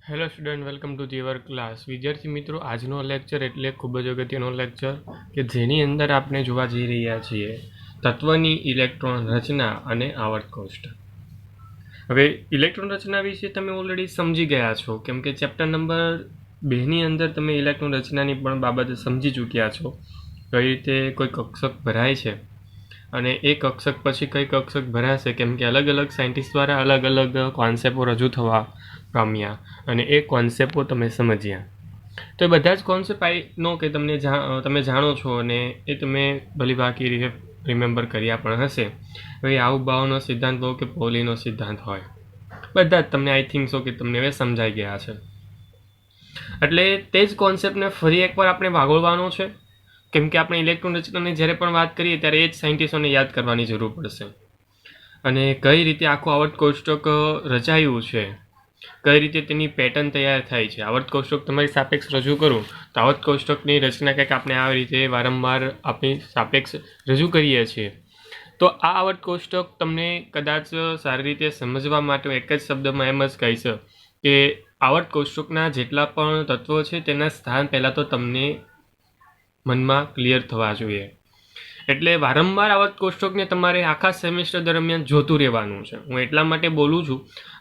Hello student, welcome to year class. વિદ્યાર્થી મિત્રો, આજનો લેક્ચર એટલે ખૂબ જ અગત્યનો લેક્ચર કે જેની અંદર આપણે જોવા જઈ રહ્યા છીએ તત્વની ઇલેક્ટ્રોન રચના અને આવર્ત કોષ્ટક. હવે ઇલેક્ટ્રોન રચના વિશે તમે ઓલરેડી સમજી ગયા છો, કેમ કે ચેપ્ટર નંબર 2ની અંદર તમે ઇલેક્ટ્રોન રચનાની પણ બાબત સમજી ચૂક્યા છો. કઈ રીતે કોઈ કક્ષક ભરાય છે અને એ કક્ષક પછી કઈ કક્ષક ભરાશે, કેમ કે અલગ અલગ સાયન્ટિસ્ટ દ્વારા અલગ અલગ કોન્સેપ્ટો રજૂ થવા પામ્યા અને એ કોન્સેપ્ટો તમે સમજ્યા. તો એ બધા જ કોન્સેપ્ટ નો કે તમે જાણો છો અને એ તમે ભલીભાકી રીતે રિમેમ્બર કર્યા પણ હશે. હવે આવુબાવનો સિદ્ધાંત હોય કે પોલીનો સિદ્ધાંત હોય, બધા જ તમને આઈ થિંક સો કે તમને હવે સમજાઈ ગયા છે. એટલે તે જ કોન્સેપ્ટને ફરી એકવાર આપણે વાગોળવાનો છે, કેમ કે આપણે ઇલેક્ટ્રોન રચનાની જ્યારે પણ વાત કરીએ ત્યારે એ જ સાયન્ટિસ્ટોને યાદ કરવાની જરૂર પડશે. અને કઈ રીતે આખું આવર્ત કોષ્ટક રચાયું છે, કઈ રીતે તેની પેટર્ન તૈયાર થાય છે. આવર્ત કોષ્ટક તમારી સાપેક્ષ રજૂ કરું તો આવર્ત કોષ્ટકની રચના કંઈક આપણે આ રીતે વારંવાર આપણી સાપેક્ષ રજૂ કરીએ છીએ. તો આ આવર્ત કોષ્ટક તમને કદાચ સારી રીતે સમજવા માટે એક જ શબ્દમાં એમ જ કહીશ કે આવર્ત કોષ્ટકના જેટલા પણ તત્વો છે તેના સ્થાન પહેલાં તો તમને મનમાં ક્લિયર થવા જોઈએ. એટલે વારંવાર આવર્ત કોષ્ટકને તમારે આખા સેમેસ્ટર દરમિયાન જોતું રહેવાનું છે. હું એટલા માટે બોલું છું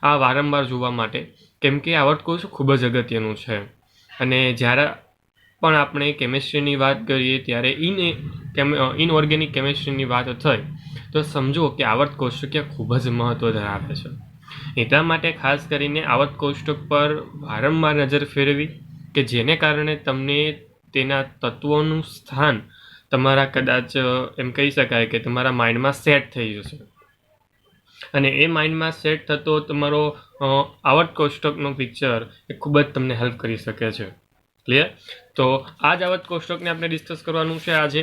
આ વારંવાર જોવા માટે, કેમ કે આવર્ત કોષ્ટક ખૂબ જ અગત્યનું છે. અને જ્યારે પણ આપણે કેમેસ્ટ્રીની વાત કરીએ ત્યારે ઇનઓર્ગેનિક કેમેસ્ટ્રીની વાત થાય તો સમજો કે આવર્ત કોષ્ટક ખૂબ જ મહત્ત્વ ધરાવે છે. એટલા માટે ખાસ કરીને આવર્ત કોષ્ટક પર વારંવાર નજર ફેરવી કે જેને કારણે તમને તેના તત્વોનું સ્થાન તમારા કદાચ એમ કહી શકાય કે તમારા માઇન્ડમાં સેટ થઈ જશે. અને એ માઇન્ડમાં સેટ થતો તમારો આવર્ત કોષ્ટકનો પિક્ચર એ ખૂબ જ તમને હેલ્પ કરી શકે છે. ક્લિયર? તો આ જ આવર્ત કોષ્ટકને આપણે ડિસ્કસ કરવાનું છે આજે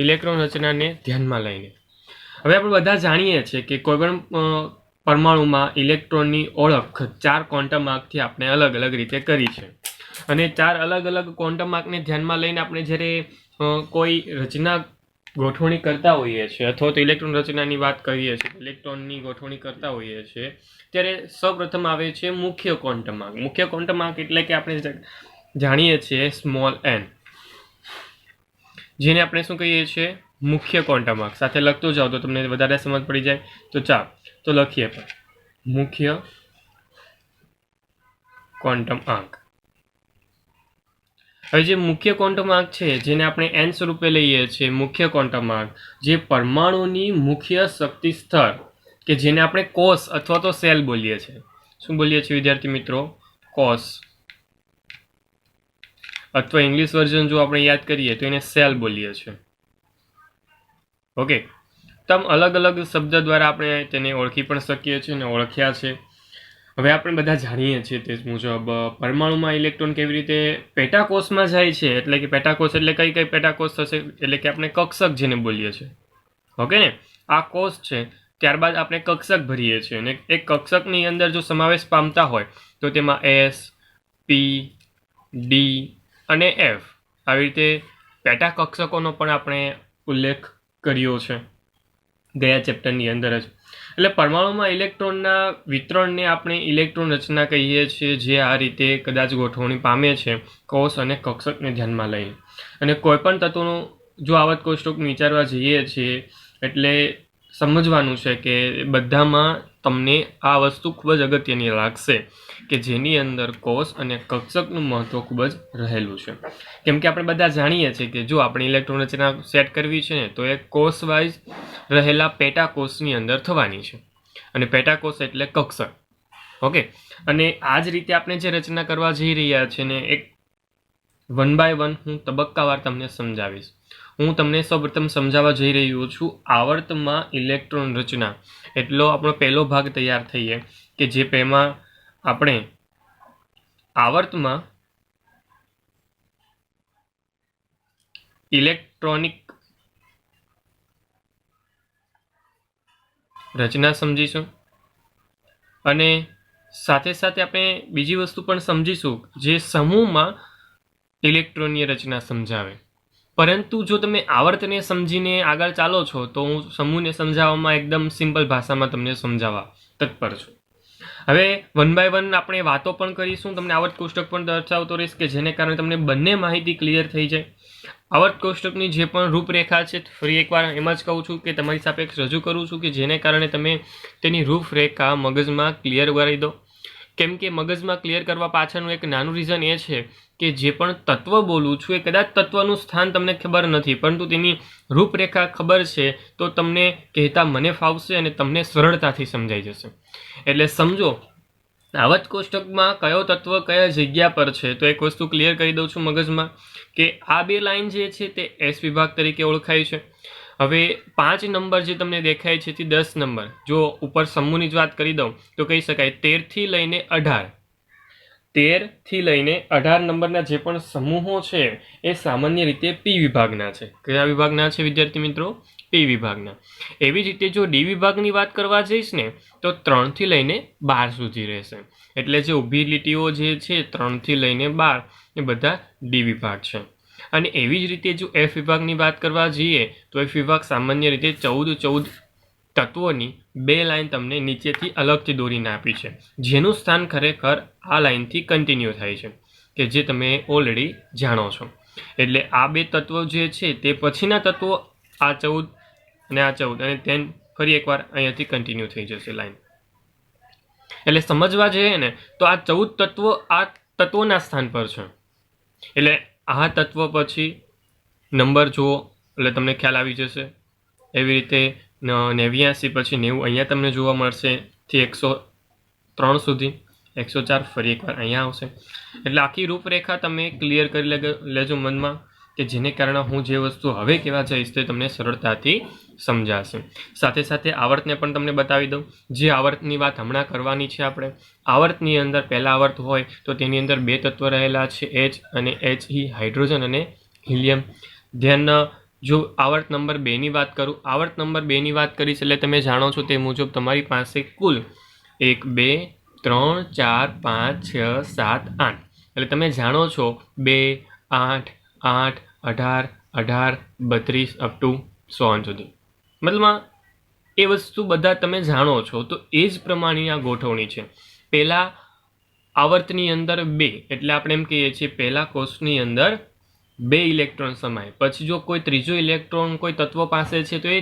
ઇલેક્ટ્રોન રચનાને ધ્યાનમાં લઈને. હવે આપણે બધા જાણીએ છીએ કે કોઈ પણ પરમાણુમાં ઇલેક્ટ્રોનની ઓળખ 4 ક્વોન્ટમ આંકથી આપણે અલગ અલગ રીતે કરી છે. અને 4 અલગ અલગ ક્વોન્ટમ આંકને ધ્યાનમાં લઈને આપણે જ્યારે કોઈ રચના ગોઠવણી કરતા હોઈએ છીએ અથવા તો ઇલેક્ટ્રોન રચનાની વાત કરીએ છીએ, ઇલેક્ટ્રોનની ગોઠવણી કરતા હોઈએ છીએ, ત્યારે સૌપ્રથમ આવે છે મુખ્ય ક્વોન્ટમ આંક. મુખ્ય ક્વોન્ટમ આંક એટલે કે આપણે જાણીએ છીએ સ્મોલ n, જેને આપણે શું કહીએ છીએ? મુખ્ય ક્વોન્ટમ આંક. સાથે લખતું જાઓ તો તમને વધારે સમજ પડી જાય. તો ચાલો તો લખીએ પણ મુખ્ય ક્વોન્ટમ આંક. હવે જે મુખ્ય ક્વોન્ટમ આંક છે જેને આપણે n સ્વરૂપે લઈએ છીએ, મુખ્ય ક્વોન્ટમ આંક જે પરમાણુની મુખ્ય શક્તિ સ્તર કે જેને આપણે કોષ અથવા તો સેલ બોલીએ છીએ. શું બોલીએ છીએ વિદ્યાર્થી મિત્રો? કોષ. અથવા ઇંગ્લિશ વર્ઝન જો આપણે યાદ કરીએ તો એને સેલ બોલીએ છીએ. ઓકે, તો આમ અલગ અલગ શબ્દ દ્વારા આપણે તેને ઓળખી પણ શકીએ છીએ અને ઓળખ્યા છે. હવે આપણે બધા જાણીએ છીએ તે મુજબ પરમાણુમાં ઇલેક્ટ્રોન કેવી રીતે પેટાકોષમાં જાય છે. એટલે કે પેટાકોષ એટલે કઈ પેટાકોષ થશે? એટલે કે આપણે કક્ષક જેને બોલીએ છીએ. ઓકે ને, આ કોષ છે. ત્યારબાદ આપણે કક્ષક ભરીએ છીએ અને એક કક્ષકની અંદર જો સમાવેશ પામતા હોય તો તેમાં S, P, D અને F આવી રીતે પેટા કક્ષકોનો પણ આપણે ઉલ્લેખ કર્યો છે ગયા ચેપ્ટરની અંદર જ. એટલે પરમાણુમાં ઇલેક્ટ્રોનના વિતરણને આપણે ઇલેક્ટ્રોન રચના કહીએ છીએ, જે આ રીતે કદાચ ગોઠવણી પામે છે કોષ અને કક્ષકને ધ્યાનમાં લઈને. અને કોઈ પણ તત્વનું જો આવર્ત કોષ્ટક વિચારવા જઈએ છીએ એટલે સમજવાનું છે કે બધામાં તમને આ વસ્તુ ખૂબ જ અગત્યની લાગશે કે જેની અંદર કોષ અને કક્ષકનું મહત્વ ખૂબ જ રહેલું છે. કેમ કે આપણે બધા જાણીએ છીએ કે જો આપણે ઇલેક્ટ્રોન રચના સેટ કરવી છે ને તો એ કોષ વાઇઝ રહેલા પેટાકોષની અંદર થવાની છે. અને પેટાકોષ એટલે કક્ષક. ઓકે, અને આ જ રીતે આપણે જે રચના કરવા જઈ રહ્યા છીએ ને એક 1 by 1 હું તબક્કાવાર તમને સમજાવીશ. હું તમને સૌપ્રથમ સમજાવવા જઈ રહ્યો છું આવર્તમાં ઇલેક્ટ્રોન રચના. એટલો આપણો પહેલો ભાગ તૈયાર થઈએ કે જે પેમાં આપણે આવર્તમાં ઇલેક્ટ્રોનિક રચના સમજીશું અને સાથે સાથે આપણે બીજી વસ્તુ પણ સમજીશું જે સમૂહમાં ઇલેક્ટ્રોનની રચના સમજાવે. પરંતુ જો તમે આવર્તને સમજીને આગળ ચાલો છો તો હું સમૂહને સમજાવવામાં એકદમ સિમ્પલ ભાષામાં તમને સમજાવવા તત્પર છું. હવે વન બાય વન આપણે વાતો પણ કરીશું, તમને આવર્ત કોષ્ટક પણ દર્શાવતો રહીશ કે જેને કારણે તમને બંને માહિતી ક્લિયર થઈ જાય. આવર્ત કોષ્ટકની જે પણ રૂપરેખા છે, ફરી એકવાર એમ જ કહું છું કે તમારી સાપેક્ષ રજૂ કરું છું કે જેને કારણે તમે તેની રૂપરેખા મગજમાં ક્લિયર કરી દો. કેમ કે મગજમાં ક્લિયર કરવા પાછળનું એક નાનું રીઝન એ છે કે જે પણ તત્વ બોલું છું એ કદાચ તત્વનું સ્થાન તમને ખબર નથી, પરંતુ તેની રૂપરેખા ખબર છે તો તમને કહેતા મને ફાવશે અને તમને સરળતાથી સમજાઈ જશે. એટલે સમજો આવર્ત કોષ્ટકમાં કયો તત્વ કયા જગ્યા પર છે. તો એક વસ્તુ ક્લિયર કરી દઉં છું મગજમાં કે આ બે લાઈન જે છે તે એસ વિભાગ તરીકે ઓળખાય છે. હવે 5 નંબર જે તમને દેખાય છે તે 10 નંબર, જો ઉપર સમૂહની જ વાત કરી દઉં તો કહી શકાય 13 થી લઈને 18, 13 થી લઈને 18 નંબરના જે પણ સમૂહો છે એ સામાન્ય રીતે પી વિભાગના છે. કયા વિભાગના છે વિદ્યાર્થી મિત્રો? પી વિભાગના. એવી જ રીતે જો ડી વિભાગની વાત કરવા જઈશ ને તો 3 થી લઈને 12 સુધી રહેશે. એટલે જે ઊભી લીટીઓ જે છે 3 થી લઈને 12 એ બધા ડી વિભાગ છે. અને એવી જ રીતે જો એફ વિભાગની વાત કરવા જઈએ તો એફ વિભાગ સામાન્ય રીતે 14 તત્વોની બે લાઈન તમને નીચેથી અલગથી દોરીને આપી છે, જેનું સ્થાન ખરેખર આ લાઈનથી કન્ટિન્યુ થાય છે કે જે તમે ઓલરેડી જાણો છો. એટલે આ બે તત્વો જે છે તે પછીના તત્વો આ 14 અને આ 14 અને તેમ ફરી એકવાર અહીંયાથી કન્ટિન્યુ થઈ જશે લાઈન. એટલે સમજવા જઈએ ને તો આ 14 તત્વો આ તત્વોના સ્થાન પર છે. એટલે આ તત્વ પછી નંબર જુઓ એટલે તમને ખ્યાલ આવી જશે. એવી રીતે 89 પછી 90 અહીંયા તમને જોવા મળશે થી 103 સુધી, 104 ફરી એકવાર અહીંયા આવશે. એટલે આખી રૂપરેખા તમે ક્લિયર કરી લેજો મનમાં કે જેને કારણે હું જે વસ્તુ હવે કહેવા જઈશ તે તમને સરળતાથી સમજાશે. સાથે સાથે આવર્તને પણ તમને બતાવી દઉં. જે આવર્તની વાત હમણાં કરવાની છે આપણે, આવર્તની અંદર પહેલા આવર્ત હોય તો તેની અંદર બે તત્વ રહેલા છે H અને He, હાઇડ્રોજન અને હિલિયમ. ધ્યાન જો આવર્ત નંબર 2ની વાત કરું, આવર્ત નંબર 2ની વાત કરીશ એટલે તમે જાણો છો તે મુજબ તમારી પાસે કુલ 1 2 3 4 5 6 7 8 એટલે તમે જાણો છો 2 8 8 18 18 32 અપ ટુ 100 સુધી. મતલબ એ વસ્તુ બધા તમે જાણો છો. તો એ જ પ્રમાણેની આ ગોઠવણી છે. પહેલા આવર્તની અંદર 2 એટલે આપણે એમ કહીએ છીએ પહેલા કોષની અંદર 2 ઇલેક્ટ્રોન સમાય. પછી જો કોઈ ત્રીજો ઇલેક્ટ્રોન કોઈ તત્વ પાસે છે તો એ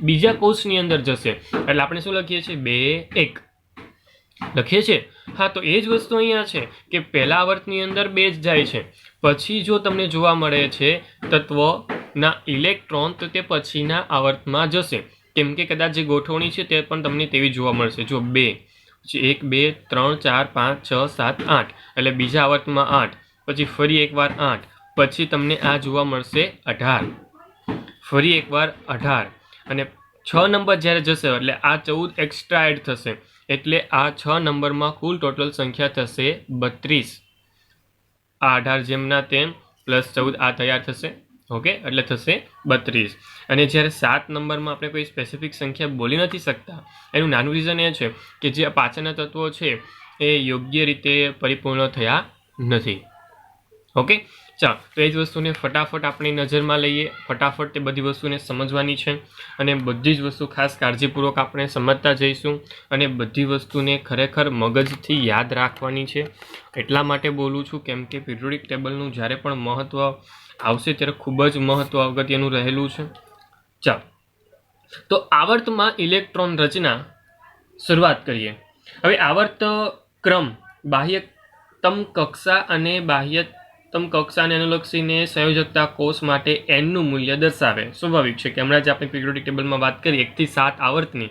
બીજા કોષની અંદર જશે એટલે આપણે શું લખીએ છીએ 2 1 લખીએ છીએ. હા, તો એ જ વસ્તુ અહીંયા છે કે પહેલા આવર્તની અંદર 2 જ જાય છે. પછી જો તમને જોવા મળે છે તત્વના ઇલેક્ટ્રોન તો તે પછીના આવર્તમાં જશે. કેમ કે કદાચ જે ગોઠવણી છે તે પણ તમને તેવી જોવા મળશે. જો 2 પછી 1 2 3 4 5 6 7 8 એટલે બીજા આવર્તમાં 8, પછી ફરી એકવાર 8, પછી તમને આ જોવા મળશે 18, ફરી એકવાર 18 અને 6 નંબર જ્યારે જશે એટલે આ 14 એક્સ્ટ્રા એડ થશે એટલે આ 6 નંબરમાં કુલ ટોટલ સંખ્યા થશે 32. આ 18 જેમના તેમ પ્લસ 14 આ તૈયાર થશે. ઓકે, એટલે થશે 32. અને જ્યારે 7 નંબરમાં આપણે કોઈ સ્પેસિફિક સંખ્યા બોલી નથી શકતા એનું નાનું રીઝન એ છે કે જે પાછળના તત્વો છે એ યોગ્ય રીતે પરિપૂર્ણ થયા નથી. ઓકે, ચાલો તો એ જ વસ્તુને ફટાફટ આપણી નજરમાં લઈએ. ફટાફટ તે બધી વસ્તુને સમજવાની છે અને બધી જ વસ્તુ ખાસ કાળજીપૂર્વક આપણે સમજતા જઈશું અને બધી વસ્તુને ખરેખર મગજથી યાદ રાખવાની છે. એટલા માટે બોલું છું કેમ કે પિરિયોડિક ટેબલનું જ્યારે પણ મહત્ત્વ આવશે ત્યારે ખૂબ જ મહત્ત્વ અગત્યનું રહેલું છે. ચાલો તો આવર્તમાં ઇલેક્ટ્રોન રચના શરૂઆત કરીએ. હવે આવર્ત ક્રમ બાહ્યતમ કક્ષા અને બાહ્યતમ કક્ષાને અનુલક્ષીને સંયોજકતા કોષ માટે n નું મૂલ્ય દર્શાવે. સ્વાભાવિક છે કે હમણાં જ આપણે પિરિયોડિક ટેબલમાં વાત કરી 1 થી 7 આવર્તની,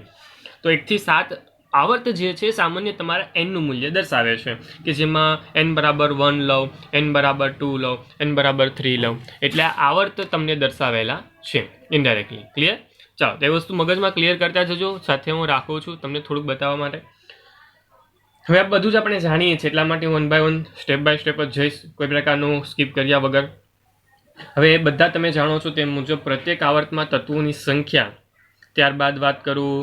તો 1 થી 7 આવર્ત જે છે સામાન્ય તમારા n નું મૂલ્ય દર્શાવે છે કે જેમાં n બરાબર 1 લો, n બરાબર 2 લો, n બરાબર 3 લો. એટલે આ આવર્ત તમને દર્શાવેલા છે ઇનડાયરેક્ટલી. ક્લિયર? ચાલો તે વસ્તુ મગજમાં ક્લિયર કરતા જજો. સાથે હું રાખું છું તમને થોડુંક બતાવવા માટે. હવે આ બધું જ આપણે જાણીએ છીએ એટલા માટે 1 બાય 1 સ્ટેપ બાય સ્ટેપ જ જઈશ, કોઈ પ્રકારનું સ્કીપ કર્યા વગર. હવે એ બધા તમે જાણો છો તે મુજબ પ્રત્યેક આવર્તમાં તત્વોની સંખ્યા, ત્યારબાદ વાત કરું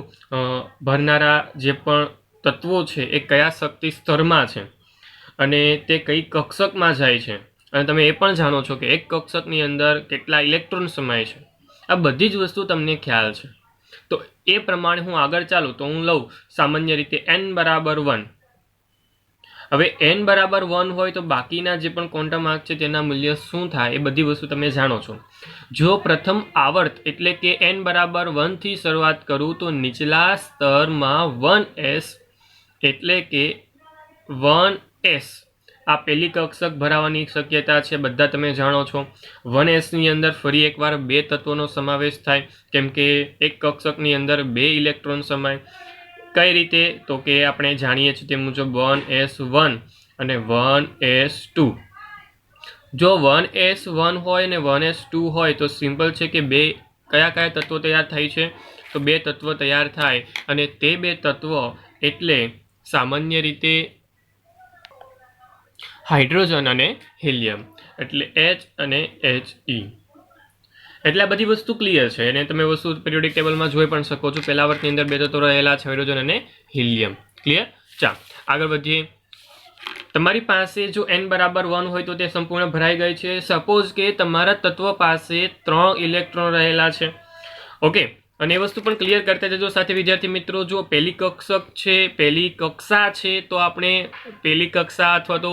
ભરનારા જે પણ તત્વો છે એ કયા શક્તિ સ્તરમાં છે અને તે કઈ કક્ષકમાં જાય છે અને તમે એ પણ જાણો છો કે એક કક્ષકની અંદર કેટલા ઇલેક્ટ્રોન સમાય છે. આ બધી જ વસ્તુ તમને ખ્યાલ છે. તો એ પ્રમાણે હું આગળ ચાલું તો હું લઉં સામાન્ય રીતે n બરાબર 1 હવે n બરાબર 1 હોય તો બાકીના જે પણ ક્વોન્ટમ આંક છે તેના મૂલ્ય શું થાય એ બધી વસ્તુ તમે જાણો છો. જો પ્રથમ આવર્ત એટલે કે n બરાબર 1 થી શરૂઆત કરું તો નીચલા સ્તરમાં 1s એટલે કે 1s આ પહેલી કક્ષક ભરાવાની શક્યતા છે, બધા તમે જાણો છો. 1s ની અંદર ફરી એકવાર બે તત્વોનો સમાવેશ થાય, કેમ કે એક કક્ષકની અંદર બે ઇલેક્ટ્રોન સમાય. કઈ રીતે? તો કે આપણે જાણીએ છીએ તે મુજબ 1s1 અને 1s2. જો 1s1 હોય અને 1s2 હોય તો સિમ્પલ છે કે બે કયા કયા તત્વો તૈયાર થાય છે? તો બે તત્વો તૈયાર થાય, અને તે બે તત્વો એટલે સામાન્ય રીતે હાઇડ્રોજન અને હિલિયમ, એટલે H અને He. એટલે આ બધી વસ્તુ ક્લિયર છે અને તમે વસ્તુ પિરિયોડિક ટેબલમાં જોઈ પણ શકો છો. પહેલા વર્ગની અંદર બે તત્વો રહેલા છે, હાઇડ્રોજન અને હિલિયમ. ક્લિયર? ચાલો આગળ વધીએ. તમારી પાસે જો n બરાબર 1 હોય તો તે સંપૂર્ણ ભરાઈ ગઈ છે. સપોઝ કે તમારા તત્વ પાસે 3 ઇલેક્ટ્રોન રહેલા છે. ઓકે, અને એ વસ્તુ પણ ક્લિયર કરતા જજો સાથે વિદ્યાર્થી મિત્રો. જો પહેલી કક્ષક છે, પહેલી કક્ષા છે, તો આપણે પહેલી કક્ષા અથવા તો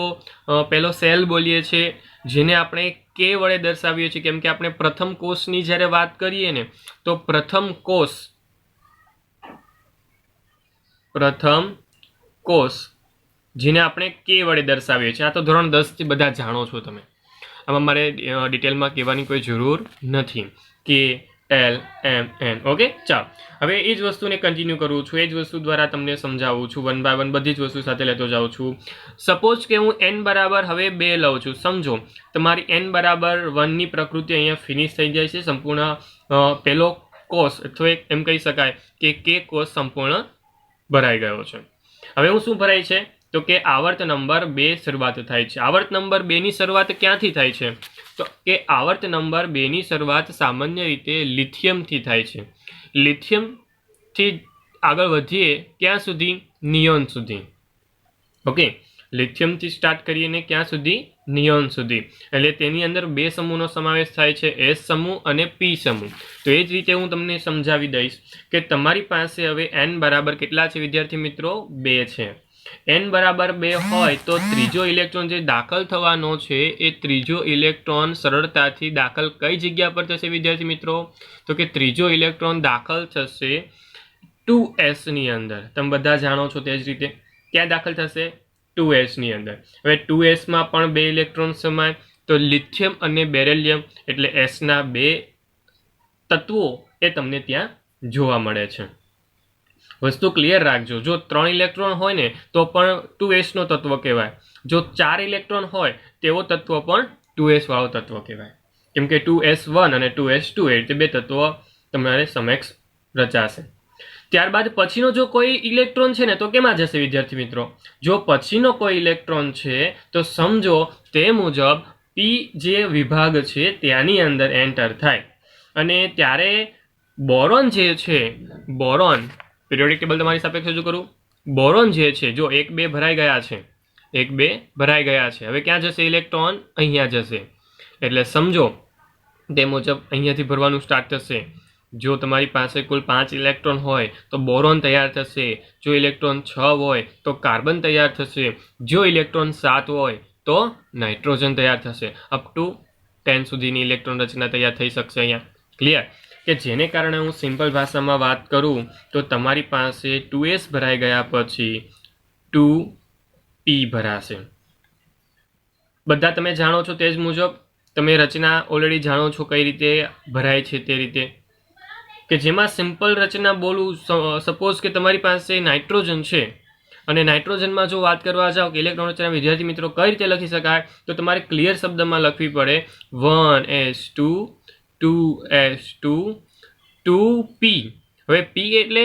પહેલો સેલ બોલીએ છીએ, જેને આપણે કે વડે દર્શાવીએ છીએ, કેમ કે આપણે પ્રથમ કોષની જ્યારે વાત કરીએ ને તો પ્રથમ કોષ જેને આપણે કે વડે દર્શાવીએ છીએ. આ તો ધોરણ 10 થી બધા જાણો છો તમે, આમાં મારે ડિટેલમાં કહેવાની કોઈ જરૂર નથી. કે L M N. ઓકે, ચાલો હવે એ જ વસ્તુને કન્ટિન્યુ કરું છું, એ જ વસ્તુ દ્વારા તમને સમજાવું છું, 1 બાય 1 બધી જ વસ્તુ સાથે લેતો જાઉં છું. સપોઝ કે હું n બરાબર હવે 2 લઉં છું. સમજો તમારી n બરાબર 1 ની પ્રકૃતિ અહીંયા ફિનિશ થઈ જાય છે. સંપૂર્ણ પહેલો કોષ અથવા એમ કહી શકાય કે કે કોષ સંપૂર્ણ ભરાઈ ગયો છે. હવે હું શું ભરાય છે? તો કે આવર્ત નંબર 2 શરૂઆત થાય છે. આવર્ત નંબર 2 ની શરૂઆત ક્યાંથી થાય છે? તો કે આવર્ત નંબર 2 ની શરૂઆત સામાન્ય રીતે લિથિયમથી થાય છે. લિથિયમથી આગળ વધીએ ક્યાં સુધી? નિયોન સુધી. ઓકે, લિથિયમથી સ્ટાર્ટ કરીને ક્યાં સુધી? નિયોન સુધી. એટલે તેની અંદર બે સમૂહનો સમાવેશ થાય છે, S સમૂહ અને P સમૂહ. તો એ જ રીતે હું તમને સમજાવી દઈશ કે તમારી પાસે હવે n બરાબર કેટલા છે વિદ્યાર્થી મિત્રો? 2 છે. n બરાબર 2 હોય તો ત્રીજો ઇલેક્ટ્રોન જે દાખલ થવાનો છે એ ત્રીજો ઇલેક્ટ્રોન સરળતાથી દાખલ કઈ જગ્યા પર થશે વિદ્યાર્થી મિત્રો? તો કે ત્રીજો ઇલેક્ટ્રોન દાખલ થશે 2s ની અંદર. તમે બધા જાણો છો તે જ રીતે. ક્યાં દાખલ થશે? 2s ની અંદર. હવે 2s માં પણ બે ઇલેક્ટ્રોન સમાય, તો લિથિયમ અને બેરિલિયમ એટલે s ના બે તત્વો એ તમને ત્યાં જોવા મળે છે. વસ્તુ ક્લિયર રાખજો. જો 3 ઇલેક્ટ્રોન હોય ને તો પણ 2s નો તત્વ કહેવાય. જો 4 ઇલેક્ટ્રોન હોય તેવો તત્વ પણ 2s વાળો તત્વ કહેવાય, કેમ કે 2s1 અને 2s2 એ રીતે બે તત્વો તમારે સમક્ષ રચાશે. ત્યારબાદ પછીનો જો કોઈ ઇલેક્ટ્રોન છે ને તો કેમાં જશે વિદ્યાર્થી મિત્રો? જો પછીનો કોઈ ઇલેક્ટ્રોન છે તો સમજો તે મુજબ P જે વિભાગ છે ત્યાંની અંદર એન્ટર થાય, અને ત્યારે બોરોન જે છે, બોરોન પિરિયોડિક ટેબલ તમારી સાપેક્ષે જો કરું, બોરોન જે છે જો 1 2 ભરાઈ ગયા છે, 1 2 ભરાઈ ગયા છે. હવે ક્યાં જશે ઇલેક્ટ્રોન? અહીંયા જશે. એટલે સમજો તે મુજબ અહીંયાથી ભરવાનું સ્ટાર્ટ થશે. જો તમારી પાસે કુલ 5 ઇલેક્ટ્રોન હોય તો બોરોન તૈયાર થશે. જો ઇલેક્ટ્રોન 6 હોય તો કાર્બન તૈયાર થશે. જો ઇલેક્ટ્રોન 7 હોય તો નાઇટ્રોજન તૈયાર થશે. અપ ટુ 10 સુધીની ઇલેક્ટ્રોન રચના તૈયાર થઈ શકશે અહીંયા. ક્લિયર? કે જેને કારણે હું સિમ્પલ ભાષામાં વાત કરું તો તમારી પાસે 2s ભરાઈ ગયા પછી 2p ભરાશે. બધા તમે જાણો છો તે જ મુજબ. તમે રચના ઓલરેડી જાણો છો કઈ રીતે ભરાય છે તે રીતે, કે જેમાં સિમ્પલ રચના બોલું. સપોઝ કે તમારી પાસે નાઇટ્રોજન છે અને નાઇટ્રોજનમાં જો વાત કરવા જાઓ કે ઇલેક્ટ્રોન રચના વિદ્યાર્થી મિત્રો કઈ રીતે લખી શકાય, તો તમારે ક્લિયર શબ્દમાં લખવી પડે 1s2 2s2 2p. હવે p એટલે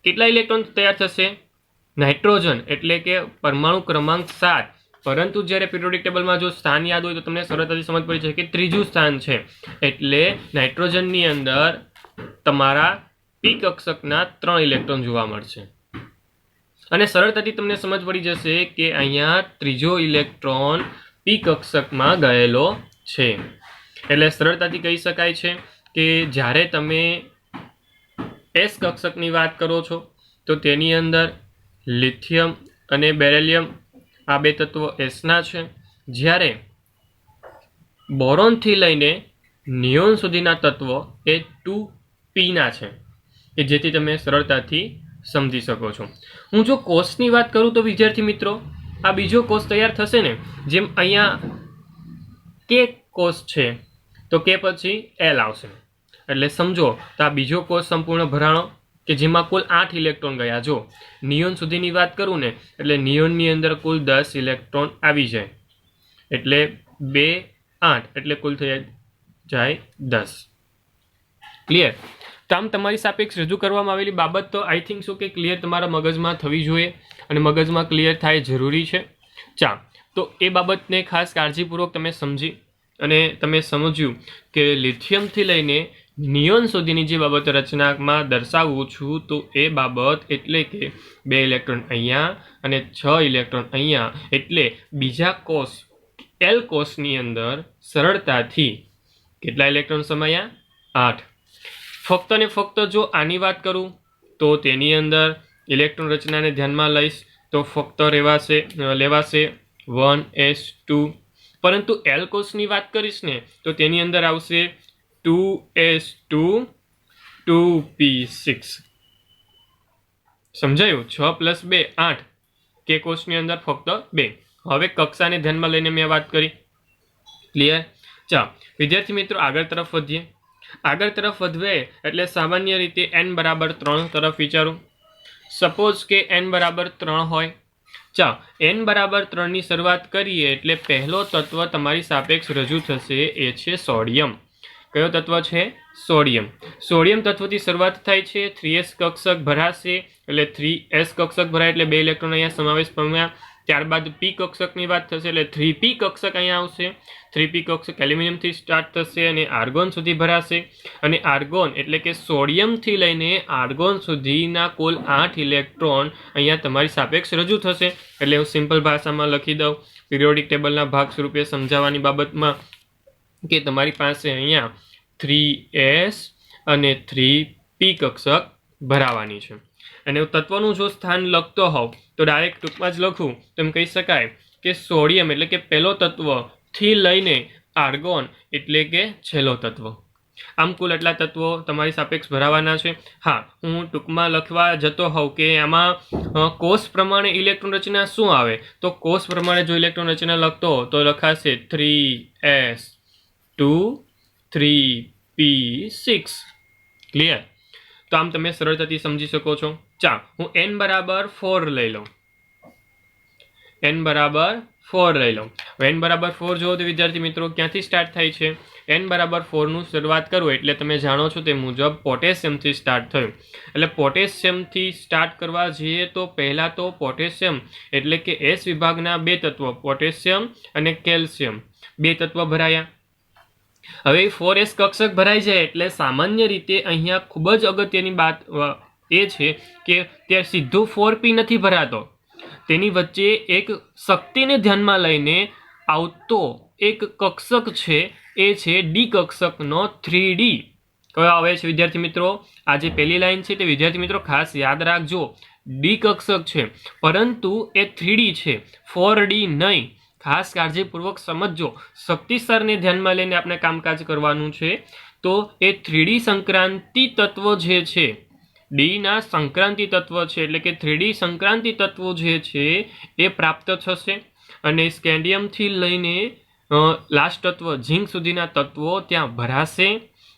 કેટલા ઇલેક્ટ્રોન તૈયાર થશે? નાઇટ્રોજન એટલે કે પરમાણુ ક્રમાંક 7. પરંતુ જ્યારે પિરિયોડિક ટેબલમાં જો સ્થાન યાદ હોય તો તમને સરળતાથી સમજ પડી જાય કે ત્રીજું સ્થાન છે. એટલે નાઇટ્રોજનની અંદર તમારા p કક્ષકના 3 ઇલેક્ટ્રોન જોવા મળશે, અને સરળતાથી તમને સમજ પડી જશે કે અહીંયા ત્રીજો ઇલેક્ટ્રોન p કક્ષકમાં ગયેલો છે. એટલે સરળતાથી કહી શકાય છે કે જ્યારે તમે s કક્ષકની વાત કરો છો તો તેની અંદર લિથિયમ અને બેરિલિયમ આ બે તત્વો એસના છે, જ્યારે બોરોનથી લઈને નિયોન સુધીના તત્વો એ 2p ના છે, કે જેથી તમે સરળતાથી સમજી શકો છો. હું જો કોષની વાત કરું તો વિદ્યાર્થી મિત્રો આ બીજો કોષ તૈયાર થશે ને, જેમ અહીંયા કે કોષ છે તો કે પછી એલ આવશે, એટલે સમજો તો આ બીજો કોષ સંપૂર્ણ ભરાણો કે જેમાં કુલ 8 ઇલેક્ટ્રોન ગયા. જો નિયોન સુધીની વાત કરું ને એટલે નિયોનની અંદર કુલ 10 ઇલેક્ટ્રોન આવી જાય, એટલે 2 8 એટલે કુલ થઈ જાય 10. ક્લિયર? તો આમ તમારી સાપેક્ષ રજૂ કરવામાં આવેલી બાબત તો આઈ થિંક શું કે ક્લિયર તમારા મગજમાં થવી જોઈએ અને મગજમાં ક્લિયર થાય જરૂરી છે. તો એ બાબતને ખાસ કાળજીપૂર્વક તમે સમજી અને તમે સમજ્યું કે લિથિયમથી લઈને નિયોન સુધીની જે બાબત રચનામાં દર્શાવું છું તો એ બાબત એટલે કે 2 ઇલેક્ટ્રોન અહીંયા અને 6 ઇલેક્ટ્રોન અહીંયા, એટલે બીજા કોષ એલ કોષની અંદર સરળતાથી કેટલા ઇલેક્ટ્રોન સમાયા? 8. ફક્ત ને ફક્ત જો આની વાત કરું તો તેની અંદર ઇલેક્ટ્રોન રચનાને ધ્યાનમાં લઈશ તો ફક્ત લેવાશે 1s2, પરંતુ એલ કોષની વાત કરીશ ને તો તેની અંદર આવશે 2s2 2p6. સમજાયું? 6 + 2 8, કે કોષની અંદર ફક્ત 2. હવે કક્ષાને ધ્યાનમાં લઈને મેં વાત કરી. ક્લિયર? ચાલો વિદ્યાર્થી મિત્રો આગળ તરફ વધીએ. આગળ તરફ વધવે એટલે સામાન્ય રીતે n = 3 તરફ વિચારું. સપોઝ કે n = 3 હોય. ચાલો n = 3 ની શરૂઆત કરીએ એટલે પહેલો તત્વ તમારી સાપેક્ષ રજૂ થશે એ છે સોડિયમ. કયો તત્વ છે? સોડિયમ. સોડિયમ તત્વથી શરૂઆત થાય છે, 3s કક્ષક ભરાશે એટલે 3s કક્ષક ભરાય એટલે 2 ઇલેક્ટ્રોન અહીંયા સમાવેશ પામ્યા. ત્યારબાદ p કક્ષકની વાત થશે એટલે 3p કક્ષક અહીંયા આવશે. 3p કક્ષક એલ્યુમિનિયમથી સ્ટાર્ટ થશે અને આર્ગોન સુધી ભરાશે, અને આર્ગોન એટલે કે સોડિયમથી લઈને આર્ગોન સુધીના કુલ 8 ઇલેક્ટ્રોન અહીંયા તમારી સાપેક્ષ રજૂ થશે. એટલે હું સિમ્પલ ભાષામાં લખી દઉં પિરિયોડિક ટેબલના ભાગ સ્વરૂપે સમજાવવાની બાબતમાં કે તમારી પાસે અહીંયા 3s અને 3p કક્ષક ભરાવાની છે. અને તત્વનું જો સ્થાન લખતો હોઉં તો ડાયરેક્ટ ટૂંકમાં જ લખું તો એમ કહી શકાય કે સોડિયમ એટલે કે પહેલો તત્વથી લઈને આર્ગોન એટલે કે છેલ્લો તત્વ. આમ કુલ એટલા તત્વો તમારી સાપેક્ષ ભરાવાના છે. હા, હું ટૂંકમાં લખવા જતો હોઉં કે આમાં કોષ પ્રમાણે ઇલેક્ટ્રોન રચના શું આવે, તો કોષ પ્રમાણે જો ઇલેક્ટ્રોન રચના લખતો તો લખાશે 3s2 3p6. ક્લિયર? તો આમ તમે સરળતાથી સમજી શકો છો. ચાલો હું n = 4 લઈ લઉં. n = 4 લઈ લઉં. n = 4 જો તો વિદ્યાર્થી મિત્રો ક્યાંથી સ્ટાર્ટ થાય છે? n = 4 નું શરૂઆત કરું એટલે તમે જાણો છો તે મુજબ પોટેશિયમથી સ્ટાર્ટ થયું. એટલે પોટેશિયમથી સ્ટાર્ટ કરવા જઈએ તો પહેલાં તો પોટેશિયમ એટલે કે S વિભાગના 2 તત્વો પોટેશિયમ અને કેલ્શિયમ 2 તત્વ ભરાયા. હવે 4s કક્ષક ભરાઈ જાય એટલે સામાન્ય રીતે અહીંયા ખૂબ જ અગત્યની વાત એ છે કે ત્યાં સીધું 4p નથી ભરાતો, તેની વચ્ચે એક શક્તિને ધ્યાનમાં લઈને આવતો એક કક્ષક છે, એ છે ડી કક્ષકનો 3d. કયો આવે છે વિદ્યાર્થી મિત્રો? આ જે પહેલી લાઈન છે તે વિદ્યાર્થી મિત્રો ખાસ યાદ રાખજો, ડી કક્ષક છે પરંતુ એ 3d છે, 4d નહીં. ખાસ કાળજીપૂર્વક સમજજો, શક્તિસ્તરને ધ્યાનમાં લઈને આપણે કામકાજ કરવાનું છે. તો એ 3d સંક્રાંતિ તત્વો જે છે, ડીના સંક્રાંતિ તત્વ છે એટલે કે 3d સંક્રાંતિ તત્વો જે છે એ પ્રાપ્ત થશે. અને સ્કેન્ડિયમથી લઈને લાસ્ટ તત્વ ઝિંક સુધીના તત્વો ત્યાં ભરાશે.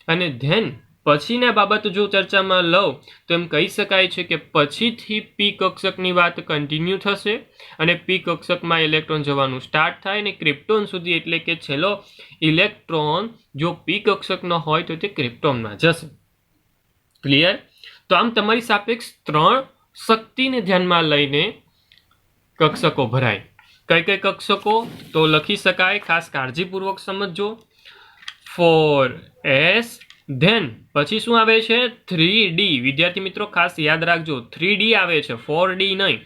અને ધેન પછીના બાબત જો ચર્ચામાં લઉં તો એમ કહી શકાય છે કે પછીથી પી કક્ષકની વાત કન્ટિન્યુ થશે અને પી કક્ષકમાં ઇલેક્ટ્રોન જવાનું સ્ટાર્ટ થાય અને ક્રિપ્ટોન સુધી એટલે કે છેલ્લો ઇલેક્ટ્રોન જો પી કક્ષકનો હોય તો તે ક્રિપ્ટોનમાં જશે. ક્લિયર? તો આમ તમારી સાપેક્ષ 3 શક્તિને ધ્યાનમાં લઈને કક્ષકો ભરાય. કઈ કઈ કક્ષકો તો લખી શકાય, ખાસ કાળજીપૂર્વક સમજજો. 4s ધેન પછી શું આવે છે? 3d. વિદ્યાર્થી મિત્રો ખાસ યાદ રાખજો, 3d આવે છે, 4d નહીં.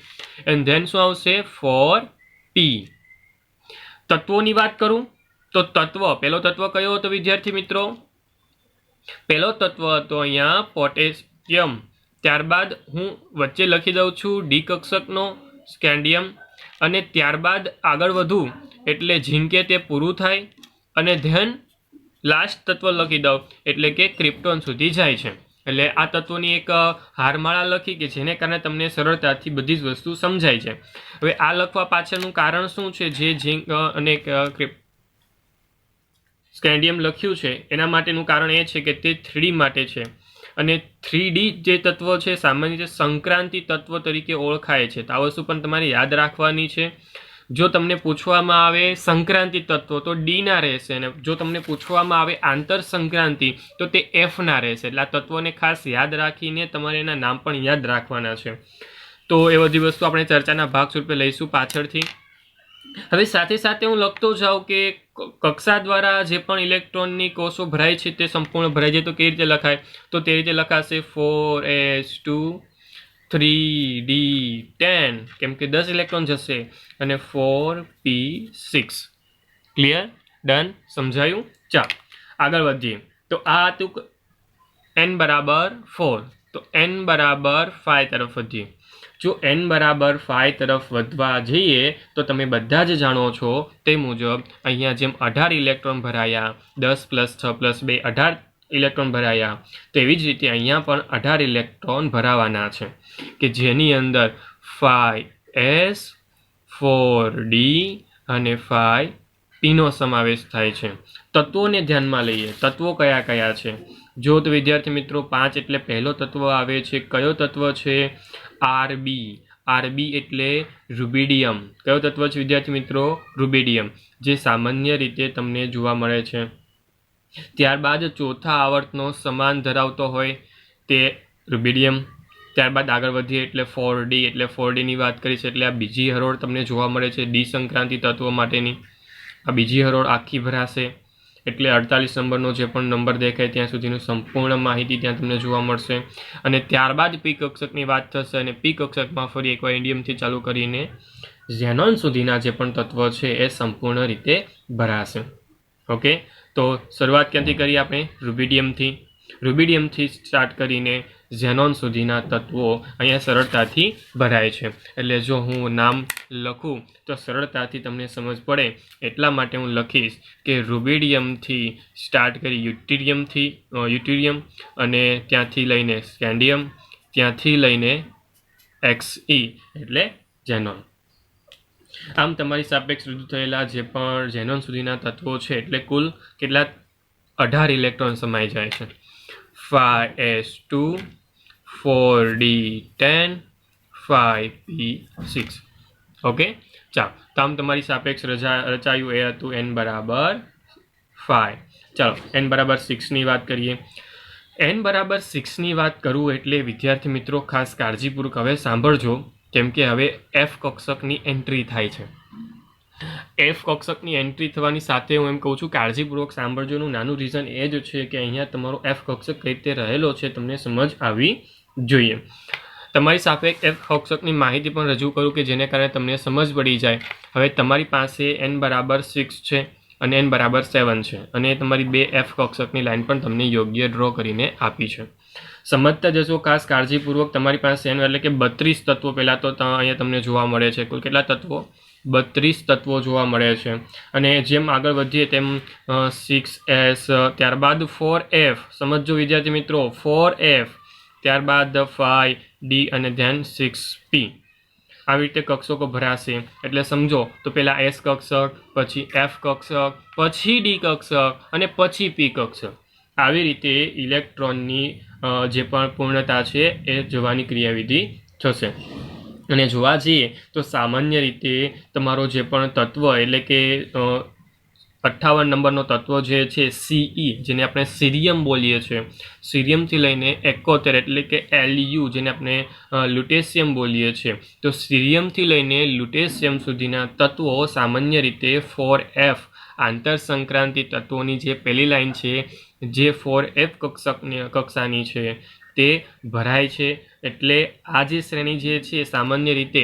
એન્ડ ધેન શું આવશે? 4p. તત્વોની વાત કરું તો પહેલો તત્વ કયો હતો વિદ્યાર્થી મિત્રો? પહેલો તત્વ હતો અહીંયા પોટેશિયમ. ત્યારબાદ હું વચ્ચે લખી દઉં છું ડી કક્ષકનો સ્કેન્ડિયમ. અને ત્યારબાદ આગળ વધું એટલે ઝીંકે તે પૂરું થાય અને ધેન લાસ્ટ તત્વ લખી દઉં એટલે કે ક્રિપ્ટોન સુધી જાય છે. એટલે આ તત્વોની એક હારમાળા લખી કે જેને કારણે તમને સરળતાથી બધી જ વસ્તુ સમજાય છે. હવે આ લખવા પાછળનું કારણ શું છે? જે ઝીંક અને સ્કેન્ડિયમ લખ્યું છે એના માટેનું કારણ એ છે કે તે 3D માટે છે અને 3D જે તત્વ છે સામાન્ય રીતે સંક્રાંતિ તત્વ તરીકે ઓળખાય છે. તો આ વસ્તુ પણ તમારે યાદ રાખવાની છે. જો તમને પૂછવામાં આવે સંક્રાંતિ તત્વો તો ડી ના રહેશે અને જો તમને પૂછવામાં આવે આંતર સંક્રાંતિ તો તે એફ ના રહેશે. એટલે આ તત્વોને ખાસ યાદ રાખીને તમારે એના નામ પણ યાદ રાખવાના છે. તો એ બધી વસ્તુ આપણે ચર્ચાના ભાગ સ્વરૂપે લઈશું પાછળથી. હવે સાથે સાથે હું લખતો જાઉં કે કક્ષા દ્વારા જે પણ ઇલેક્ટ્રોનની કોષો ભરાય છે તે સંપૂર્ણ ભરાઈ જાય તો કેવી રીતે લખાય? તો તે રીતે લખાશે 4s2 3d10 કેમ કે 10 ઇલેક્ટ્રોન જશે અને 4p6. ક્લિયર? ડન? સમજાયું? ચાલો આગળ વધીએ. તો આ હતું n બરાબર 4. તો n બરાબર 5 તરફ વધીએ. જો n બરાબર 5 તરફ વધવા જઈએ તો તમે બધા જ જાણો છો તે મુજબ અહીંયા જેમ 18 ઇલેક્ટ્રોન ભરાયા 10 + 6 + 2 18 ઇલેક્ટ્રોન ભરાયા તેવી જ રીતે અહીંયા પણ 18 ઇલેક્ટ્રોન ભરાવાના છે કે જેની અંદર 5s 4d અને 5p નો સમાવેશ થાય છે. તત્વોને ધ્યાનમાં લઈએ. તત્વો કયા કયા છે? જો તો વિદ્યાર્થી મિત્રો 5 એટલે પહેલો તત્વ આવે છે. કયો તત્વ છે? RB. RB એટલે રૂબિડિયમ. કયો તત્વ છે વિદ્યાર્થી મિત્રો? રૂબિડિયમ, જે સામાન્ય રીતે તમને જોવા મળે છે. ત્યારબાદ ચોથા આવર્તનો સમાન ધરાવતો હોય તે રૂબિડિયમ. ત્યારબાદ આગળ વધીએ એટલે 4D એટલે 4Dની વાત કરીશ એટલે આ બીજી હરોળ તમને જોવા મળે છે ડી સંક્રાંતિ તત્વ માટેની. આ બીજી હરોળ આખી ભરાશે એટલે 48 નંબરનો જે પણ નંબર દેખાય ત્યાં સુધીનું સંપૂર્ણ માહિતી ત્યાં તમને જોવા મળશે. અને ત્યારબાદ પી કક્ષકની વાત થશે અને પી કક્ષકમાં ફરી એકવાર ઇન્ડિયમથી ચાલુ કરીને ઝેનોન સુધીના જે પણ તત્વ છે એ સંપૂર્ણ રીતે ભરાશે. ઓકે, તો શરૂઆત ક્યાંથી કરીએ આપણે? રૂબિડિયમથી. રૂબિડિયમથી સ્ટાર્ટ કરીને ઝેનોન સુધીના તત્વો અહીંયા સરળતાથી ભરાય છે. એટલે જો હું નામ લખું તો સરળતાથી તમને સમજ પડે એટલા માટે હું લખીશ કે રૂબિડિયમથી સ્ટાર્ટ કરી યુટેરિયમ અને ત્યાંથી લઈને સ્કેન્ડિયમ, ત્યાંથી લઈને XE એટલે ઝેનોન. આમ તમારી સાપેક્ષ રજૂ થયેલા જે પણ ઝેનોન સુધીના તત્વો છે એટલે કુલ કેટલા? 18 ઇલેક્ટ્રોન સમાઈ જાય છે. 5s2 4d10 5p6. ઓકે, ચાલો. તો આમ તમારી સાપેક્ષ રચાયું એ હતું n બરાબર 5. ચાલો n બરાબર 6ની વાત કરીએ. n બરાબર 6ની વાત કરું એટલે વિદ્યાર્થી મિત્રો ખાસ કાળજીપૂર્વક હવે સાંભળજો કેમ કે હવે f કક્ષકની એન્ટ્રી થાય છે. f કક્ષકની એન્ટ્રી થવાની સાથે હું એમ કહું છું કાળજીપૂર્વક સાંભળજોનું નાનું રીઝન એ જ છે કે અહીંયા તમારો f કક્ષક કઈ રીતે રહેલો છે તમને સમજ આવી જોઈએ. તમારી સાપે f કક્ષકની માહિતી પણ રજૂ કરું કે જેને કારણે તમને સમજ પડી જાય. હવે તમારી પાસે n બરાબર 6 છે અને n બરાબર 7 છે અને તમારી બે f કક્ષકની લાઈન પણ તમને યોગ્ય ડ્રો કરીને આપી છે. સમજતા જશો ખાસ કાળજીપૂર્વક. તમારી પાસે n એટલે કે 32 તત્વો પહેલાં તો અહીંયા તમને જોવા મળે છે. કુલ કેટલા તત્વો? 32 તત્વો જોવા મળે છે. અને જેમ આગળ વધીએ તેમ 6s, ત્યારબાદ 4f. સમજો વિદ્યાર્થી મિત્રો, 4f, ત્યારબાદ 5d અને ધેન 6p. આવી રીતે કક્ષકો ભરાશે એટલે સમજો તો પહેલાં s કક્ષક, પછી f કક્ષક, પછી d કક્ષક અને પછી p કક્ષક. આવી રીતે ઇલેક્ટ્રોનની જે પણ પૂર્ણતા છે એ જવાની ક્રિયાવિધિ થશે. અને જોવા જઈએ તો સામાન્ય રીતે તમારો જે પણ તત્વ એટલે કે 58 નંબરનો તત્વ જે છે CE, જેને આપણે સીરિયમ બોલીએ છીએ, સીરિયમથી લઈને 71 એટલે કે LU જેને આપણે લ્યુટેશિયમ બોલીએ છીએ, તો સીરિયમથી લઈને લ્યુટેશિયમ સુધીના તત્વો સામાન્ય રીતે 4f આંતર સંક્રાંતિ તત્વોની જે પહેલી લાઈન છે જે 4f કક્ષાની છે તે ભરાય છે. એટલે આ જે શ્રેણી જે છે સામાન્ય રીતે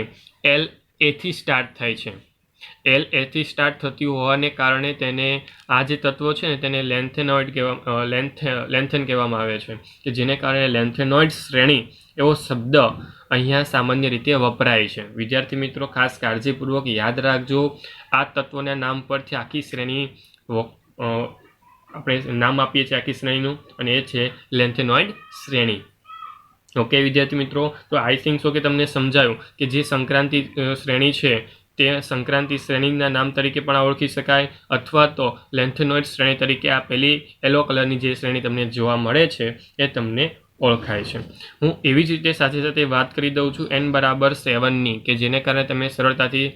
LA થી સ્ટાર્ટ થાય છે. LA થી સ્ટાર્ટ થતી હોવાને કારણે તેને આ જે તત્વો છે ને તેને લેન્થેનોઇડ લેન્થેન કહેવામાં આવે છે કે જેને કારણે લેન્થેનોઇડ શ્રેણી એવો શબ્દ અહીંયા સામાન્ય રીતે વપરાય છે. વિદ્યાર્થી મિત્રો ખાસ કાળજીપૂર્વક યાદ રાખજો. આ તત્વોના નામ પરથી આખી શ્રેણી આપણે નામ આપીએ છીએ આખી શ્રેણીનું, અને એ છે લેન્થેનોઇડ શ્રેણી. ઓકે વિદ્યાર્થી મિત્રો, તો આઈ થિંક સો કે તમને સમજાયું કે જે સંક્રાંતિ શ્રેણી છે તે સંક્રાંતિ શ્રેણીના નામ તરીકે પણ ઓળખી શકાય, અથવા તો લેન્થેનોઇડ શ્રેણી તરીકે આ પેલી યલો કલરની જે શ્રેણી તમને જોવા મળે છે એ તમને ઓળખાય છે. હું એવી જ રીતે સાથે સાથે વાત કરી દઉં છું n=7ની, કે જેને કારણે તમે સરળતાથી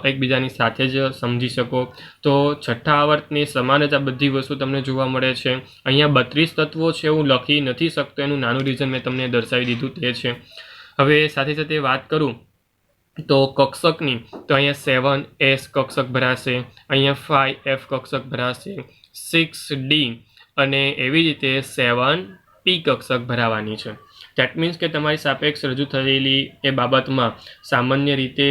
એકબીજાની સાથે જ સમજી શકો. તો છઠ્ઠા આવર્તની સમાન જ આ બધી વસ્તુ તમને જોવા મળે છે. અહીંયા 32 તત્વો છે, હું લખી નથી શકતો, એનું નાનું રીઝન મેં તમને દર્શાવી દીધું તે છે. હવે સાથે સાથે વાત કરું તો કક્ષકની, તો અહીંયા 7s કક્ષક ભરાશે, અહીંયા 5f કક્ષક ભરાશે, 6d અને એવી રીતે 7p કક્ષક ભરાવાની છે. દેટ મીન્સ કે તમારી સાપેક્ષ રજૂ થયેલી એ બાબતમાં સામાન્ય રીતે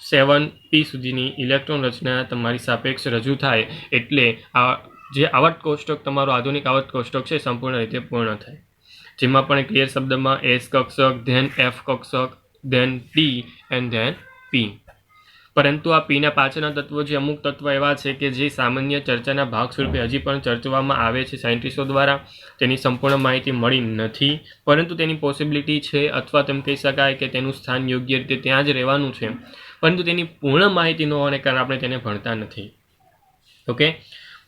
7p સુધીની ઇલેક્ટ્રોન રચના તમારી સાપેક્ષ રજૂ થાય એટલે આ જે આવર્ત કોષ્ટક તમારું આધુનિક આવર્ત કોષ્ટક છે સંપૂર્ણ રીતે પૂર્ણ થાય, જેમાં પણ ક્લિયર શબ્દમાં s કક્ષક, ધેન f કક્ષક, then t and then p. પરંતુ આ પીના પાછળના તત્વો જે અમુક તત્વો એવા છે કે જે સામાન્ય ચર્ચાના ભાગ સ્વરૂપે હજી પણ ચર્ચવામાં આવે છે સાયન્ટિસ્ટો દ્વારા, તેની સંપૂર્ણ માહિતી મળી નથી, પરંતુ તેની પોસિબિલિટી છે, અથવા તેમ કહી શકાય કે તેનું સ્થાન યોગ્ય રીતે ત્યાં જ રહેવાનું છે, પરંતુ તેની પૂર્ણ માહિતી ન હોવાને કારણે આપણે તેને ભણતા નથી. ઓકે,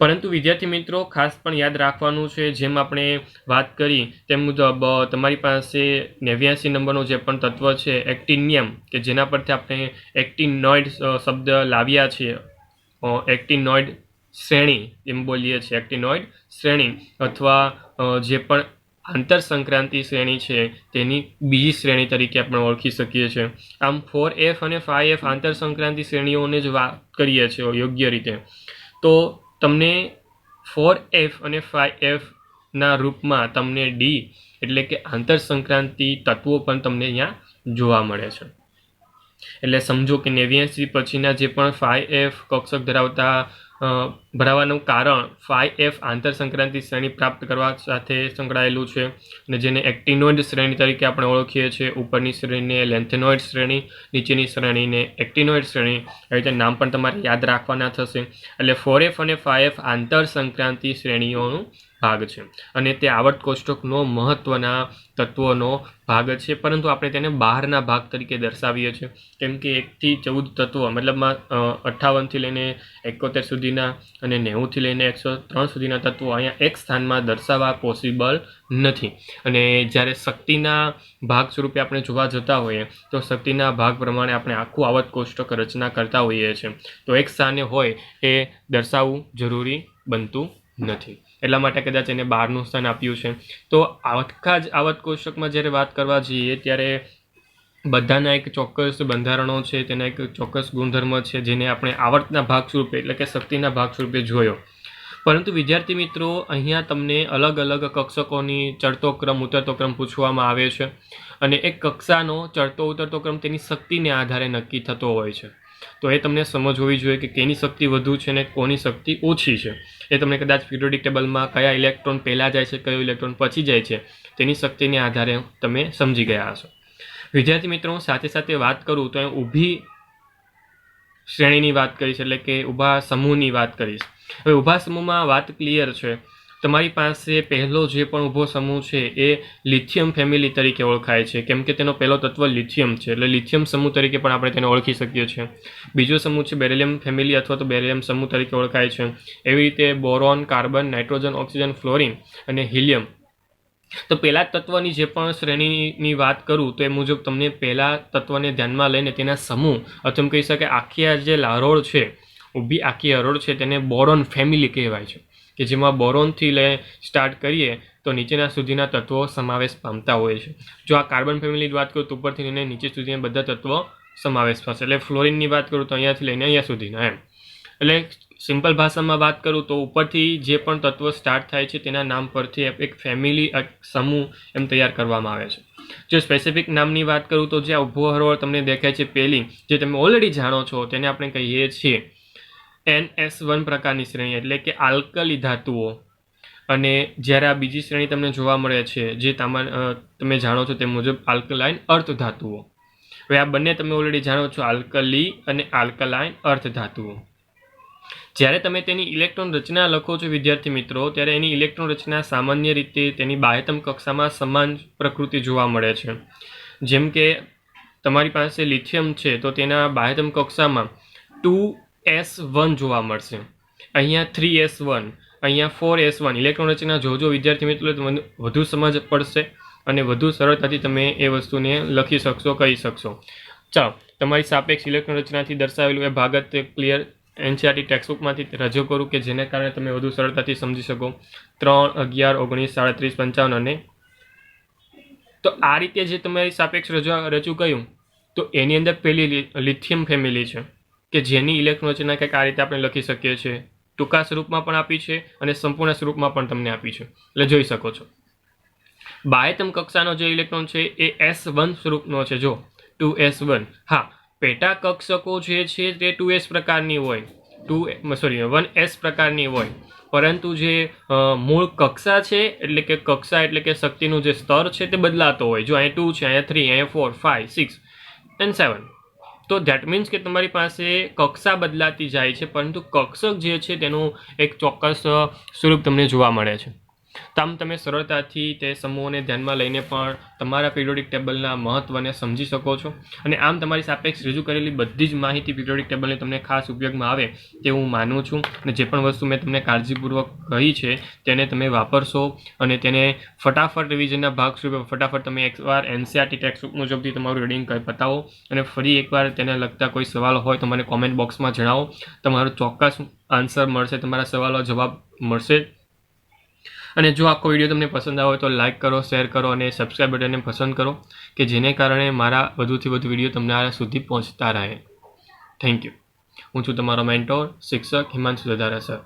પરંતુ વિદ્યાર્થી મિત્રો ખાસ પણ યાદ રાખવાનું છે, જેમ આપણે વાત કરી તેમ મુજબ તમારી પાસે 89 નંબરનું જે પણ તત્વ છે એક્ટિનિયમ, કે જેના પરથી આપણે એક્ટિનોઇડ શબ્દ લાવ્યા છીએ, એક્ટિનોઇડ શ્રેણી એમ બોલીએ છીએ, એક્ટિનોઇડ શ્રેણી અથવા જે પણ આંતર સંક્રાંતિ શ્રેણી છે તેની બીજી શ્રેણી તરીકે આપણે ઓળખી શકીએ છીએ. આમ 4f અને 5f આંતર સંક્રાંતિ શ્રેણીઓને જ વાત કરીએ છીએ યોગ્ય રીતે. તો તમને 4f અને 5f ના રૂપમાં તમને d એટલે કે આંતર સંક્રાંતિ તત્વો પણ તમને અહીંયા જોવા મળે છે. એટલે સમજો કે 89 પછીના જે પણ 5f કક્ષક ધરાવતા ભરાવાનું કારણ 5f આંતર સંક્રાંતિ શ્રેણી પ્રાપ્ત કરવા સાથે સંકળાયેલું છે, અને જેને એક્ટિનોઇડ શ્રેણી તરીકે આપણે ઓળખીએ છીએ. ઉપરની શ્રેણીને લેન્થેનોઇડ શ્રેણી, નીચેની શ્રેણીને એક્ટિનોઇડ શ્રેણી, એ રીતે નામ પણ તમારે યાદ રાખવાના થશે. એટલે 4f અને 5f આંતર સંક્રાંતિ શ્રેણીઓનું ભાગ છે, અને તે આવર્ત કોષ્ટકનો મહત્વના તત્વોનો ભાગ છે, પરંતુ આપણે તેને બહારના ભાગ તરીકે દર્શાવીએ છીએ, કેમ કે 1 થી 14 તત્વો મતલબમાં 58 થી લઈને 71 સુધીના અને 90 થી લઈને 103 સુધીના તત્વો અહીંયા એક સ્થાનમાં દર્શાવવા પોસિબલ નથી. અને જ્યારે શક્તિના ભાગ સ્વરૂપે આપણે જોવા જતા હોઈએ તો શક્તિના ભાગ પ્રમાણે આપણે આખું આવર્ત કોષ્ટક રચના કરતા હોઈએ છીએ, તો એક સ્થાને હોય એ દર્શાવવું જરૂરી બનતું નથી, એટલા માટે કદાચ એને બહારનું સ્થાન આપ્યું છે. તો આખા જ આવર્ત કોષ્ટકમાં જ્યારે વાત કરવા જઈએ ત્યારે બધાના એક ચોક્કસ બંધારણો છે, તેના એક ચોક્કસ ગુણધર્મ છે, જેને આપણે આવર્તના ભાગ સ્વરૂપે એટલે કે શક્તિના ભાગ સ્વરૂપે જોયો. પરંતુ વિદ્યાર્થી મિત્રો અહીંયા તમને અલગ અલગ કક્ષકોની ચડતો ક્રમ ઉતરતો ક્રમ પૂછવામાં આવે છે, અને એક કક્ષાનો ચડતો ઉતરતો ક્રમ તેની શક્તિને આધારે નક્કી થતો હોય છે. તો એ તમને સમજ હોવી જોઈએ કે કેની શક્તિ વધુ છે અને કોની શક્તિ ઓછી છે. એ તમને કદાચ પિરિયોડિક ટેબલમાં કયા ઇલેક્ટ્રોન પહેલાં જાય છે, કયો ઇલેક્ટ્રોન પછી જાય છે, તેની શક્તિને આધારે તમે સમજી ગયા હશો. વિદ્યાર્થી મિત્રો સાથે સાથે વાત કરું તો ઊભી શ્રેણીની વાત કરીશ, એટલે કે ઊભા સમૂહની વાત કરીશ. હવે ઊભા સમૂહમાં વાત ક્લિયર છે. તમારી પાસે પહેલો જે પણ ઊભો સમૂહ છે એ લિથિયમ ફેમિલી તરીકે ઓળખાય છે, કેમ કે તેનો પહેલો તત્વ લિથિયમ છે, એટલે લિથિયમ સમૂહ તરીકે પણ આપણે તેને ઓળખી શકીએ છીએ. બીજો સમૂહ છે બેરિલિયમ ફેમિલી અથવા તો બેરિલિયમ સમૂહ તરીકે ઓળખાય છે. એવી રીતે boron, carbon, nitrogen, oxygen, fluorine અને હિલિયમ. તો પહેલા તત્વની જે પણ શ્રેણીની વાત કરું તો એ મુજબ તમને પહેલા તત્વને ધ્યાનમાં લઈને તેના સમૂહ અથવા કહી શકાય આખી આ જે હરોળ છે, ઊભી આખી હરોળ છે, તેને બોરોન ફેમિલી કહેવાય છે, કે જેમાં બોરોનથી લઈ સ્ટાર્ટ કરીએ તો નીચેના સુધીના તત્વો સમાવેશ પામતા હોય છે. જો આ કાર્બન ફેમિલીની વાત કરું તો ઉપરથી લઈને નીચે સુધીના બધા તત્વો સમાવેશ થશે. એટલે ફ્લોરિનની વાત કરું તો અહીંયાથી લઈને અહીંયા સુધીના એમ. એટલે સિમ્પલ ભાષામાં વાત કરું તો ઉપરથી જે પણ તત્વો સ્ટાર્ટ થાય છે તેના નામ પરથી એક ફેમિલી સમૂહ એમ તૈયાર કરવામાં આવે છે. જો સ્પેસિફિક નામની વાત કરું તો જે ઊભો હરોળ તમને દેખાય છે પહેલી, જે તમે ઓલરેડી જાણો છો, તેને આપણે કહીએ છીએ NS1 પ્રકારની શ્રેણી, એટલે કે આલ્કલી ધાતુઓ. અને જ્યારે આ બીજી શ્રેણી તમને જોવા મળે છે જે તમે જાણો છો તે મુજબ આલ્કલાઇન અર્ધ ધાતુઓ. હવે આ બંને તમે ઓલરેડી જાણો છો, આલ્કલી અને આલ્કલાઇન અર્ધ ધાતુઓ. જ્યારે તમે તેની ઇલેક્ટ્રોન રચના લખો છો વિદ્યાર્થી મિત્રો, ત્યારે એની ઇલેક્ટ્રોન રચના સામાન્ય રીતે તેની બાહ્યતમ કક્ષામાં સમાન પ્રકૃતિ જોવા મળે છે. જેમ કે તમારી પાસે લિથિયમ છે તો તેના બાહ્યતમ કક્ષામાં 2s1 જોવા મળશે, અહીંયા 3s1, અહીંયા 4s1. ઇલેક્ટ્રોન રચના જોજો વિદ્યાર્થી મિત્રો, વધુ સમજ પડશે અને વધુ સરળતાથી તમે એ વસ્તુને લખી શકશો, કહી શકશો. ચાલો, તમારી સાપેક્ષ ઇલેક્ટ્રોન રચનાથી દર્શાવેલું એ ભાગત ક્લિયર એનસીઆરટી ટેક્સ્ટબુકમાંથી રજૂ કરું કે જેને કારણે તમે વધુ સરળતાથી સમજી શકો. 3, 11, 19, 37, 55 અને તો આ રીતે જે તમારી સાપેક્ષ રજૂ કહ્યું તો એની અંદર પહેલી લિથિયમ ફેમિલી છે કે જેની ઇલેક્ટ્રોન રચના કંઈક આ રીતે આપણે લખી શકીએ છીએ. ટૂંકા સ્વરૂપમાં પણ આપી છે અને સંપૂર્ણ સ્વરૂપમાં પણ તમને આપી છે, એટલે જોઈ શકો છો. બાહ્યતમ કક્ષાનો જે ઇલેક્ટ્રોન છે એ S1 સ્વરૂપનો છે. જો 2s1. હા, પેટા કક્ષકો જે છે તે 2s પ્રકારની હોય, 1s પ્રકારની હોય, પરંતુ જે મૂળ કક્ષા છે એટલે કે શક્તિનું જે સ્તર છે તે બદલાતો હોય. જો અહીંયા 2 છે, અહીંયા 3, અહીંયા 4, 5, 6 and 7. તો ધેટ મીન્સ કે તમારી પાસે કક્ષા બદલાતી જાય છે, પરંતુ કક્ષક જે છે તેનું એક ચોક્કસ સ્વરૂપ તમને જોવા મળે છે. તો આમ તમે સરળતાથી તે સમૂહોને ધ્યાનમાં લઈને પણ તમારા પિરિયોડિક ટેબલના મહત્ત્વને સમજી શકો છો. અને આમ તમારી સાપેક્ષ રજૂ કરેલી બધી જ માહિતી પિરિયોડિક ટેબલને તમને ખાસ ઉપયોગમાં આવે તે હું માનું છું. અને જે પણ વસ્તુ મેં તમને કાળજીપૂર્વક કહી છે તેને તમે વાપરશો અને તેને ફટાફટ રિવિઝનના ભાગ સ્વરૂપે ફટાફટ તમે એકવાર એનસીઆરટી ટેક્સ્ટબુક મુજબથી તમારું રીડિંગ પતાવો અને ફરી એકવાર તેને લગતા કોઈ સવાલ હોય તો મને કોમેન્ટ બોક્સમાં જણાવો. તમારો ચોક્કસ આન્સર મળશે, તમારા સવાલો જવાબ મળશે. અને જો આખો વિડીયો તમને પસંદ આવે તો લાઇક કરો, શેર કરો અને સબસ્ક્રાઇબ બટનને પસંદ કરો કે જેને કારણે મારા વધુથી વધુ વિડીયો તમારા સુધી પહોંચતા રહે. Thank you. હું છું તમારો મેન્ટોર શિક્ષક હિમાંશુ દધારા સર.